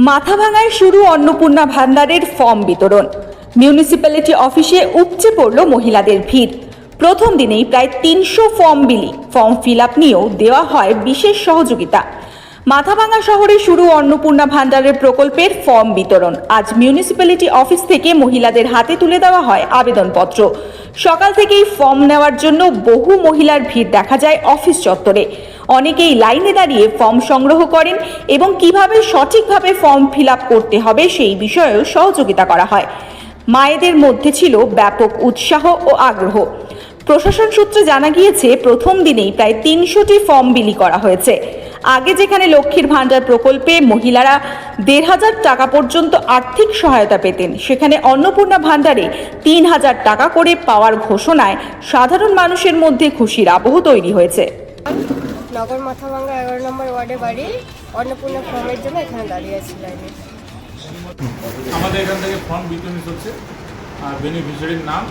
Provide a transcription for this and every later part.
মাথাভাঙায় শুরু অন্নপূর্ণা ভান্ডারের ফর্ম বিতরণ। মিউনিসিপ্যালিটি অফিসে উপচে পড়ল মহিলাদের ভিড়। প্রথম দিনেই প্রায় ৩০০ ফর্ম বিলি। ফর্ম ফিল আপ নিয়েও দেওয়া হয় বিশেষ সহযোগিতা। মাথাভাঙা শহরে শুরু অন্নপূর্ণা ভান্ডারের প্রকল্পের ফর্ম বিতরণ। আজ মিউনিসিপ্যালিটি অফিস থেকে মহিলাদের হাতে তুলে দেওয়া হয় আবেদনপত্র। সকাল থেকেই ফর্ম নেওয়ার জন্য বহু মহিলার ভিড় দেখা যায় অফিস চত্বরে। অনেকেই লাইনে দাঁড়িয়ে ফর্ম সংগ্রহ করেন এবং কিভাবে সঠিকভাবে ফর্ম ফিল আপ করতে হবে সেই বিষয়েও সহযোগিতা করা হয়। মায়েদের মধ্যে ছিল ব্যাপক উৎসাহ ও আগ্রহ। প্রশাসন সূত্রে জানা গিয়েছে, প্রথম দিনেই প্রায় ৩০০টি ফর্ম বিলি করা হয়েছে। আগে যেখানে লক্ষ্মীর ভান্ডার প্রকল্পে মহিলারা ১৫০০ টাকা পর্যন্ত আর্থিক সহায়তা পেতেন, সেখানে অন্নপূর্ণা ভান্ডারে ৩০০০ টাকা করে পাওয়ার ঘোষণায় সাধারণ মানুষের মধ্যে খুশির আবহ তৈরি হয়েছে। নগর মাথাভাঙ্গা ১১ নম্বর ওয়ার্ডে বাড়ি। অন্নপূর্ণা ফর্মের জন্য এখানে দাঁড়িয়ে আছি লাইনে। আমাদের এখান থেকে ফর্ম বিতরণ হচ্ছে, আর বেনিফিশিয়ারির নাম,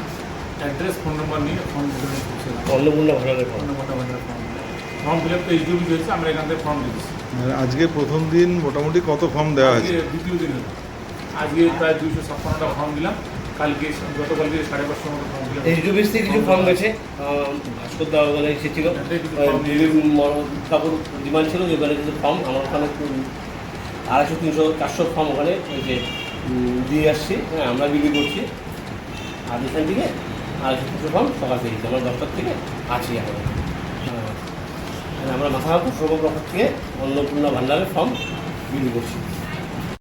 অ্যাড্রেস, ফোন নাম্বার নিয়ে ফর্ম বিতরণ করছে। অন্নপূর্ণা ভান্ডারের ফর্ম ফিল আপ তো এইচডিবি হয়েছে, আমরা এখান থেকে ফর্ম দিচ্ছি। আজকে প্রথম দিন মোটামুটি কত ফর্ম দেওয়া হয়েছে? দ্বিতীয় দিন হলো, আজকে প্রায় ২৫৬টা ফর্ম দিলাম। কালকে গতকালকে ৫৫০ মতো ফর্ম দিলাম। এইচডিবি থেকে কিছু ফর্ম গেছে, ভাস্কর দা ওখানে এসেছিল, কাপড় ডিমান্ড ছিল, এবারে কিছু ফর্ম আমার ওখানে ২৫০, ৩০০, ৪০০ ফর্ম ওখানে যে দিয়ে আসছি। হ্যাঁ, আমরা বিক্রি করছি। আর এখান থেকে আর কিছু ফর্ম সকাল থেকে আমরা ১০টার থেকে আছি এখন। আমরা মাথাভাঙা পৌরসভা থেকে অন্নপূর্ণা ভান্ডারের ফর্ম বিক্রি করছি।